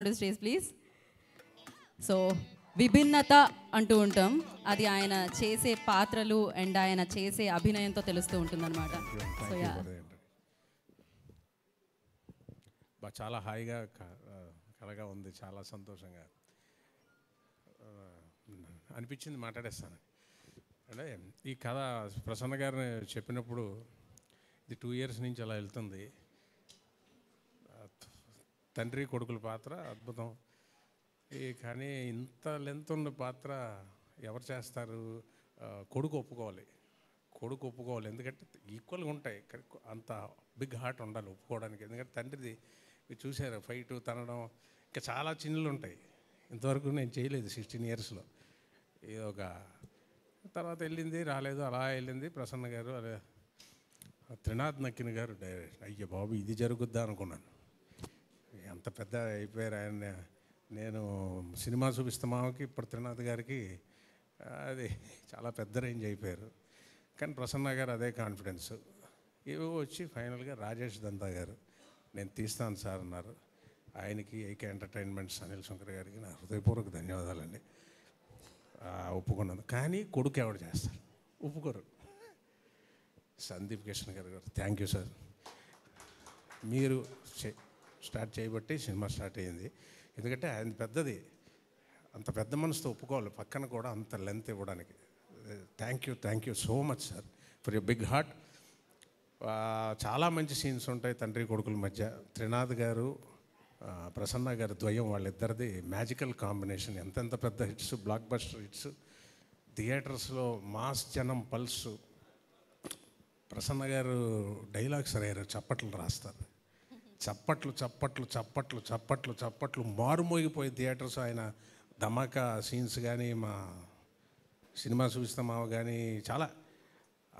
Stage please. So విభిన్నత అంటూ ఉంటాం, అది ఆయన చేసే పాత్రలు అండ్ ఆయన చేసే అభినయంతో తెలుస్తూ ఉంటుందన్నమాట. సో యా, చాలా హాయిగా కలగా ఉంది, చాలా సంతోషంగా అనిపించింది. మాట్లాడేస్తాను అంటే ఈ కథ ప్రసన్న గారిని చెప్పినప్పుడు ఇది 2 years నుంచి అలా వెళ్తుంది. తండ్రి కొడుకుల పాత్ర అద్భుతం. కానీ ఇంత లెంత్ ఉన్న పాత్ర ఎవరు చేస్తారు? కొడుకు ఒప్పుకోవాలి, ఎందుకంటే ఈక్వల్గా ఉంటాయి. అంత బిగ్ హార్ట్ ఉండాలి ఒప్పుకోవడానికి. ఎందుకంటే తండ్రిది మీరు చూసారు, ఫైట్ తనడం, ఇంకా చాలా చిన్నులు ఉంటాయి. ఇంతవరకు నేను చేయలేదు 16 yearsలో. ఇది ఒక తర్వాత వెళ్ళింది, రాలేదు, అలా వెళ్ళింది. ప్రసన్న గారు అదే త్రినాథ్ నక్కిన గారు డైరెక్ట్, అయ్యో బాబు ఇది జరుగుద్దా అనుకున్నాను. అంత పెద్ద అయిపోయారు ఆయన. నేను సినిమా చూపిస్తామాకి ఇప్పుడు త్రినాథ్ గారికి అది చాలా పెద్ద రేంజ్ అయిపోయారు. కానీ ప్రసన్న గారు అదే కాన్ఫిడెన్స్. ఏవో వచ్చి ఫైనల్గా రాజేష్ దంతా గారు నేను తీస్తాను సార్ అన్నారు. ఆయనకి ఏకే ఎంటర్టైన్మెంట్స్ అనిల్ శంకర్ గారికి నా హృదయపూర్వక ధన్యవాదాలండి ఒప్పుకున్నాను. కానీ కొడుకు ఎవడు చేస్తారు? ఒప్పుకోరు. సందీప్ కిషన్ గారు థ్యాంక్ యూ సార్, మీరు స్టార్ట్ చేయబట్టి సినిమా స్టార్ట్ అయ్యింది. ఎందుకంటే ఆయన పెద్దది, అంత పెద్ద మనసుతో ఒప్పుకోవాలి, పక్కన కూడా అంత లెంత్ ఇవ్వడానికి. Thank you so much sir for your big heart. చాలా మంచి సీన్స్ ఉంటాయి తండ్రి కొడుకుల మధ్య. త్రినాథ్ గారు ప్రసన్న గారు ద్వయం, వాళ్ళిద్దరిది మ్యాజికల్ కాంబినేషన్. ఎంతెంత పెద్ద హిట్స్, బ్లాక్ బస్టర్ హిట్స్, థియేటర్స్లో మాస్ జనం పల్సు. ప్రసన్న గారు డైలాగ్స్ రాయారు, చప్పట్లు రాస్తారు. చప్పట్లు చప్పట్లు చప్పట్లు చప్పట్లు చప్పట్లు మారుమోగిపోయి థియేటర్స్. ఆయన ధమాకా సీన్స్ కానీ, మా సినిమా చూపిస్తామావ కానీ, చాలా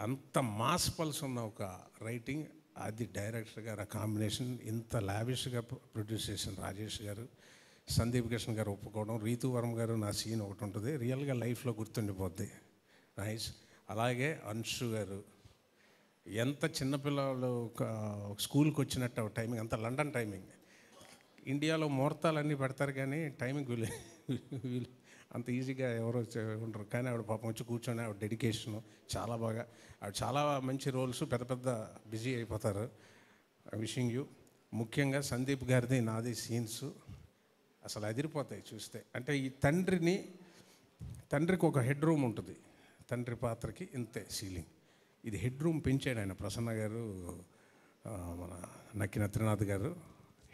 అంత మాస్ పల్స్ ఉన్న ఒక రైటింగ్. అది డైరెక్టర్ గారు ఆ కాంబినేషన్ ఇంత లావిష్గా ప్రొడ్యూస్ చేసిన రాజేష్ గారు, సందీప్ కిషన్ గారు ఒప్పుకోవడం, రీతువరం గారు నా సీన్ ఒకటి ఉంటుంది రియల్గా లైఫ్లో గుర్తుండిపోద్ది, నైస్. అలాగే అంశు గారు ఎంత చిన్నపిల్లలు స్కూల్కి వచ్చినట్టు టైమింగ్, అంత లండన్ టైమింగ్. ఇండియాలో ముహూర్తాలన్నీ పెడతారు కానీ టైమింగ్ వీళ్ళు అంత ఈజీగా ఎవరో ఉండరు. కానీ ఆవిడ పాపం వచ్చి కూర్చొని ఆవిడ డెడికేషను చాలా బాగా, ఆవిడ చాలా మంచి రోల్స్, పెద్ద పెద్ద బిజీ అయిపోతారు. Wishing you. ముఖ్యంగా సందీప్ గారిది నాది సీన్స్ అసలు అదిరిపోతాయి చూస్తే. అంటే ఈ తండ్రికి ఒక హెడ్ రూమ్ ఉంటుంది, తండ్రి పాత్రకి ఇంతే సీలింగ్. ఇది హెడ్ రూమ్ పెంచాడు ఆయన ప్రసన్న గారు, మన నక్కిన త్రినాథ్ గారు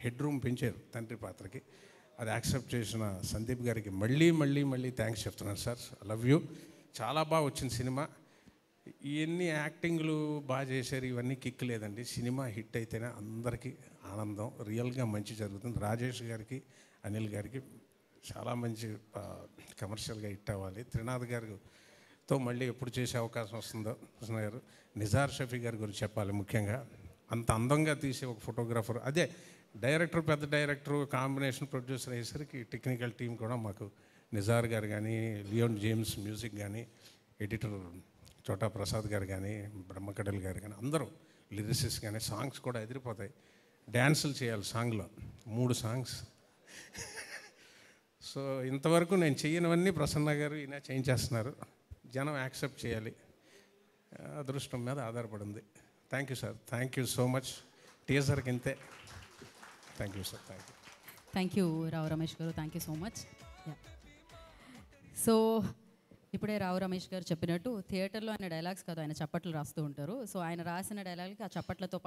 హెడ్ రూమ్ పెంచారు తండ్రి పాత్రకి. అది యాక్సెప్ట్ చేసిన సందీప్ గారికి మళ్ళీ మళ్ళీ మళ్ళీ థ్యాంక్స్ చెప్తున్నాను సార్, లవ్ యూ. చాలా బాగా వచ్చింది సినిమా. ఇవన్నీ యాక్టింగ్లు బాగా చేశారు, ఇవన్నీ కిక్ లేదండి. సినిమా హిట్ అయితేనే అందరికీ ఆనందం, రియల్గా మంచి జరుగుతుంది. రాజేష్ గారికి, అనిల్ గారికి చాలా మంచి కమర్షియల్గా హిట్ అవ్వాలి. త్రినాథ్ గారితో మళ్ళీ ఎప్పుడు చేసే అవకాశం వస్తుందో కృష్ణ గారు. నిజార్ షఫీ గారి గురించి చెప్పాలి ముఖ్యంగా. అంత అందంగా తీసే ఒక ఫోటోగ్రాఫర్. అదే డైరెక్టర్, పెద్ద డైరెక్టర్ కాంబినేషన్ ప్రొడ్యూసర్ అయ్యేసరికి టెక్నికల్ టీం కూడా మాకు నిజార్ గారు కానీ, లియోన్ జేమ్స్ మ్యూజిక్ కానీ, ఎడిటర్ చోటా ప్రసాద్ గారు కానీ, బ్రహ్మకడల్ గారు కానీ, అందరూ లిరిసిస్ కానీ, సాంగ్స్ కూడా ఎదిరిపోతాయి. డ్యాన్సులు చేయాలి సాంగ్లో, 3 సాంగ్స్. సో ఇంతవరకు నేను చేయనివన్నీ ప్రసన్న గారు ఈయన చేయించేస్తున్నారు. జనం యాక్సెప్ట్ చేయాలి, అదృష్టం మీద ఆధారపడింది. Thank you sir, thank you so much. టీజర్కి ఇంతే. Thank you sir, thank you Rao Ramesh గారు, thank you so much. So ఇప్పుడే రావు రమేష్ గారు చెప్పినట్టు థియేటర్లో ఆయన డైలాగ్స్ కాదు, ఆయన చప్పట్లు రాస్తూ ఉంటారు. సో ఆయన రాసిన డైలాగ్కి ఆ చప్పట్లతో